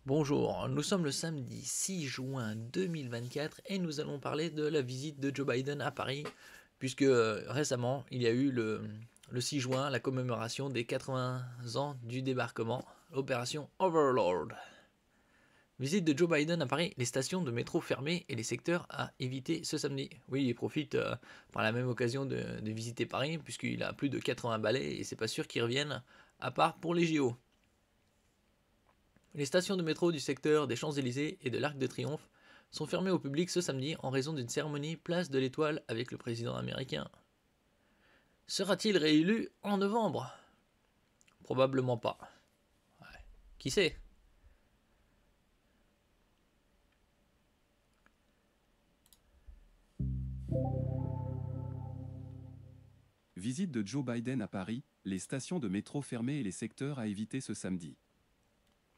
Bonjour, nous sommes le samedi 6 juin 2024 et nous allons parler de la visite de Joe Biden à Paris, puisque récemment il y a eu le 6 juin la commémoration des 80 ans du débarquement, opération Overlord. Visite de Joe Biden à Paris, les stations de métro fermées et les secteurs à éviter ce samedi. Oui, il profite par la même occasion de visiter Paris, puisqu'il a plus de 80 balais et c'est pas sûr qu'il revienne, à part pour les JO. Les stations de métro du secteur des Champs-Élysées et de l'Arc de Triomphe sont fermées au public ce samedi en raison d'une cérémonie Place de l'Étoile avec le président américain. Sera-t-il réélu en novembre? Probablement pas. Ouais. Qui sait? Visite de Joe Biden à Paris, les stations de métro fermées et les secteurs à éviter ce samedi.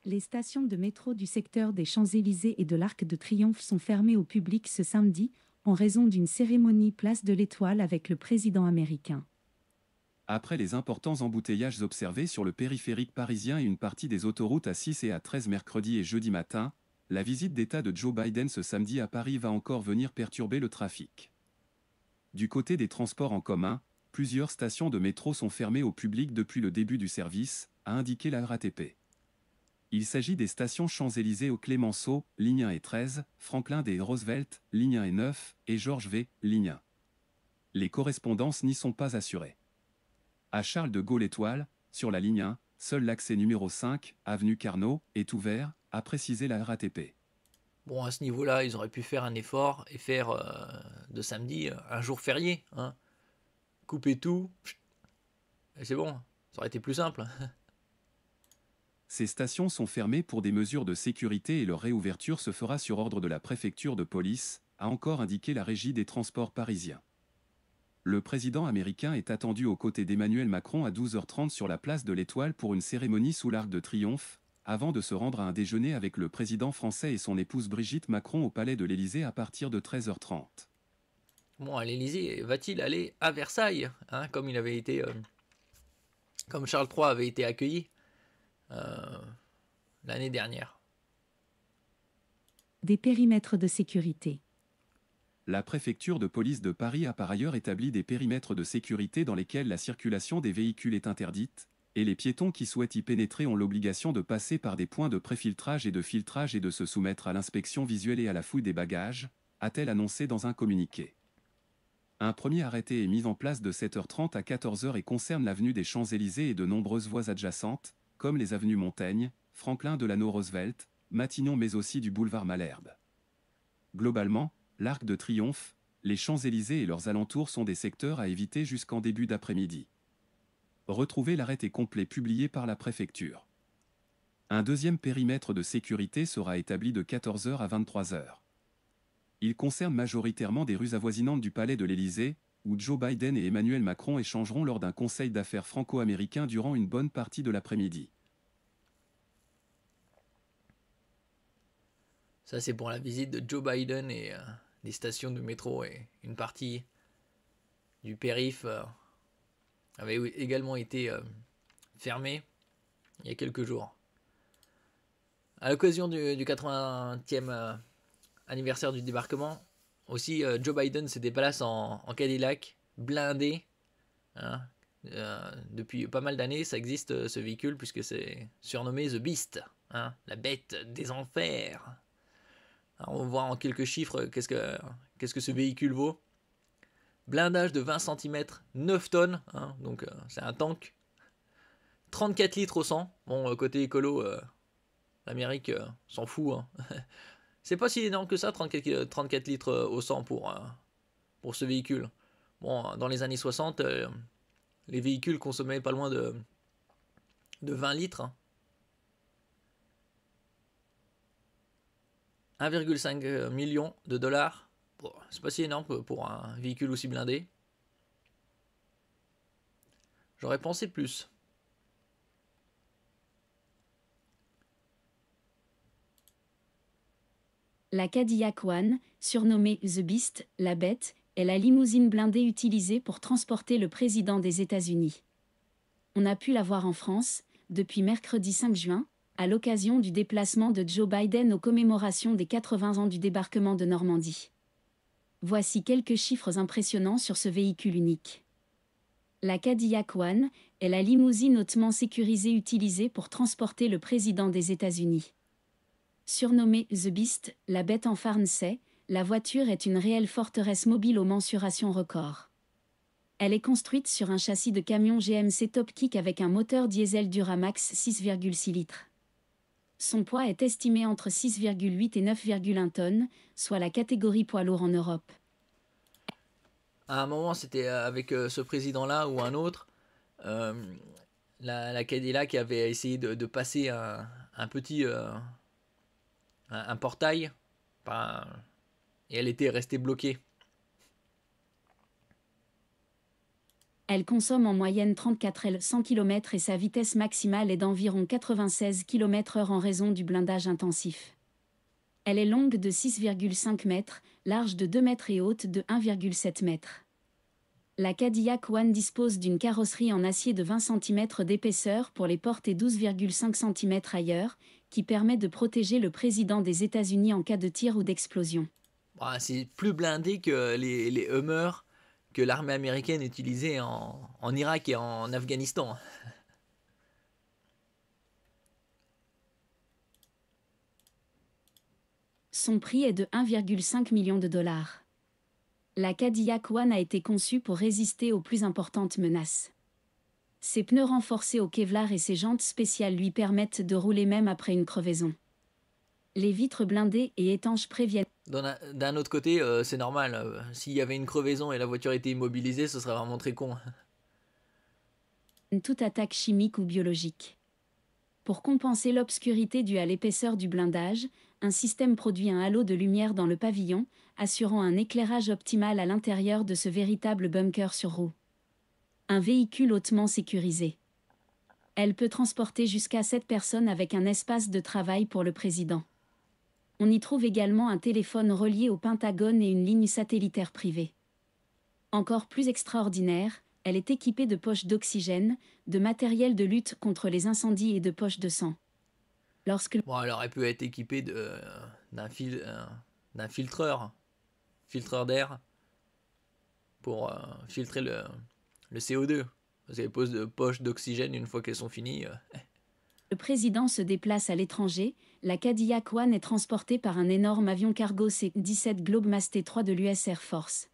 Les stations de métro du secteur des Champs-Élysées et de l'Arc de Triomphe sont fermées au public ce samedi, en raison d'une cérémonie Place de l'Étoile avec le président américain. Après les importants embouteillages observés sur le périphérique parisien et une partie des autoroutes A6 et A13 mercredi et jeudi matin, la visite d'État de Joe Biden ce samedi à Paris va encore venir perturber le trafic. Du côté des transports en commun, plusieurs stations de métro sont fermées au public depuis le début du service, a indiqué la RATP. Il s'agit des stations Champs-Élysées au Clémenceau, ligne 1 et 13, Franklin D. Roosevelt, ligne 1 et 9, et Georges V, ligne 1. Les correspondances n'y sont pas assurées. À Charles de Gaulle-Étoile, sur la ligne 1, seul l'accès numéro 5, avenue Carnot, est ouvert, a précisé la RATP. Bon, à ce niveau-là, ils auraient pu faire un effort et faire de samedi un jour férié. Hein. Couper tout, et c'est bon, ça aurait été plus simple. Ces stations sont fermées pour des mesures de sécurité et leur réouverture se fera sur ordre de la préfecture de police, a encore indiqué la régie des transports parisiens. Le président américain est attendu aux côtés d'Emmanuel Macron à 12h30 sur la place de l'Étoile pour une cérémonie sous l'Arc de Triomphe, avant de se rendre à un déjeuner avec le président français et son épouse Brigitte Macron au palais de l'Élysée à partir de 13h30. Bon, à l'Élysée, va-t-il aller à Versailles, hein, comme il avait été, comme Charles III avait été accueilli l'année dernière? Des périmètres de sécurité. La préfecture de police de Paris a par ailleurs établi des périmètres de sécurité dans lesquels la circulation des véhicules est interdite, et les piétons qui souhaitent y pénétrer ont l'obligation de passer par des points de préfiltrage et de se soumettre à l'inspection visuelle et à la fouille des bagages, a-t-elle annoncé dans un communiqué. Un premier arrêté est mis en place de 7h30 à 14h et concerne l'avenue des Champs-Élysées et de nombreuses voies adjacentes, comme les avenues Montaigne, Franklin Delano Roosevelt, Matignon mais aussi du boulevard Malherbe. Globalement, l'Arc de Triomphe, les Champs-Élysées et leurs alentours sont des secteurs à éviter jusqu'en début d'après-midi. Retrouvez l'arrêté complet publié par la préfecture. Un deuxième périmètre de sécurité sera établi de 14h à 23h. Il concerne majoritairement des rues avoisinantes du palais de l'Élysée, où Joe Biden et Emmanuel Macron échangeront lors d'un conseil d'affaires franco-américain durant une bonne partie de l'après-midi. Ça, c'est pour la visite de Joe Biden et des stations de métro et une partie du périph' avait également été fermée il y a quelques jours. À l'occasion du 80e anniversaire du débarquement, aussi Joe Biden se déplace en Cadillac, blindé. Hein. Depuis pas mal d'années, ça existe ce véhicule puisque c'est surnommé The Beast, hein, la bête des enfers. Alors, on va voir en quelques chiffres qu'est-ce que ce véhicule vaut. Blindage de 20 cm, 9 tonnes, hein, donc c'est un tank. 34 litres au 100. Bon, côté écolo, l'Amérique s'en fout. Hein. C'est pas si énorme que ça, 34 litres au 100 pour ce véhicule. Bon, dans les années 60, les véhicules consommaient pas loin de 20 litres. Hein. 1,5 million de dollars. Bon, c'est pas si énorme pour un véhicule aussi blindé. J'aurais pensé plus. La Cadillac One, surnommée The Beast, la bête, est la limousine blindée utilisée pour transporter le président des États-Unis. On a pu la voir en France, depuis mercredi 5 juin, à l'occasion du déplacement de Joe Biden aux commémorations des 80 ans du débarquement de Normandie. Voici quelques chiffres impressionnants sur ce véhicule unique. La Cadillac One est la limousine hautement sécurisée utilisée pour transporter le président des États-Unis. Surnommée The Beast, la bête en français, la voiture est une réelle forteresse mobile aux mensurations records. Elle est construite sur un châssis de camion GMC Topkick avec un moteur diesel Duramax 6,6 litres. Son poids est estimé entre 6,8 et 9,1 tonnes, soit la catégorie poids lourd en Europe. À un moment, c'était avec ce président-là ou un autre, la Cadillac avait essayé de passer un petit un portail, et elle était restée bloquée. Elle consomme en moyenne 34 L 100 km et sa vitesse maximale est d'environ 96 km/h en raison du blindage intensif. Elle est longue de 6,5 mètres, large de 2 mètres et haute de 1,7 mètres. La Cadillac One dispose d'une carrosserie en acier de 20 cm d'épaisseur pour les portes et 12,5 cm ailleurs, qui permet de protéger le président des États-Unis en cas de tir ou d'explosion. C'est plus blindé que les Hummer que l'armée américaine utilisait en Irak et en Afghanistan. Son prix est de 1,5 million de dollars. La Cadillac One a été conçue pour résister aux plus importantes menaces. Ses pneus renforcés au Kevlar et ses jantes spéciales lui permettent de rouler même après une crevaison. Les vitres blindées et étanches préviennent. D'un autre côté, c'est normal. S'il y avait une crevaison et la voiture était immobilisée, ce serait vraiment très con. Toute attaque chimique ou biologique. Pour compenser l'obscurité due à l'épaisseur du blindage, un système produit un halo de lumière dans le pavillon, assurant un éclairage optimal à l'intérieur de ce véritable bunker sur roues. Un véhicule hautement sécurisé. Elle peut transporter jusqu'à 7 personnes avec un espace de travail pour le président. On y trouve également un téléphone relié au Pentagone et une ligne satellitaire privée. Encore plus extraordinaire, elle est équipée de poches d'oxygène, de matériel de lutte contre les incendies et de poches de sang. Elle aurait pu être équipée d'un filtreur d'air pour filtrer le CO2. Parce qu'elle pose de poches d'oxygène une fois qu'elles sont finies. Le président se déplace à l'étranger. La Cadillac One est transportée par un énorme avion cargo C-17 Globemaster III de l'US Air Force.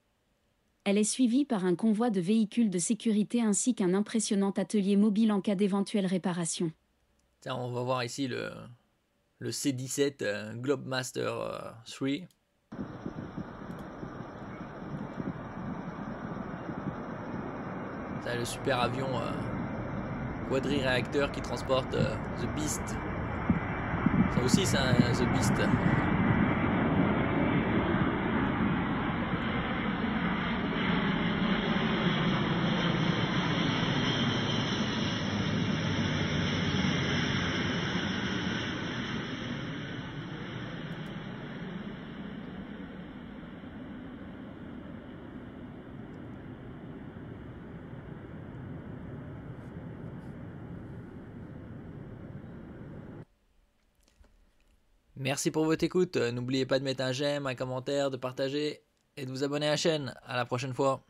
Elle est suivie par un convoi de véhicules de sécurité ainsi qu'un impressionnant atelier mobile en cas d'éventuelle réparation. Tiens, on va voir ici le C-17 Globemaster III. C'est le super avion quadri-réacteur qui transporte The Beast. Ça aussi, c'est un The Beast. Merci pour votre écoute. N'oubliez pas de mettre un j'aime, un commentaire, de partager et de vous abonner à la chaîne. À la prochaine fois.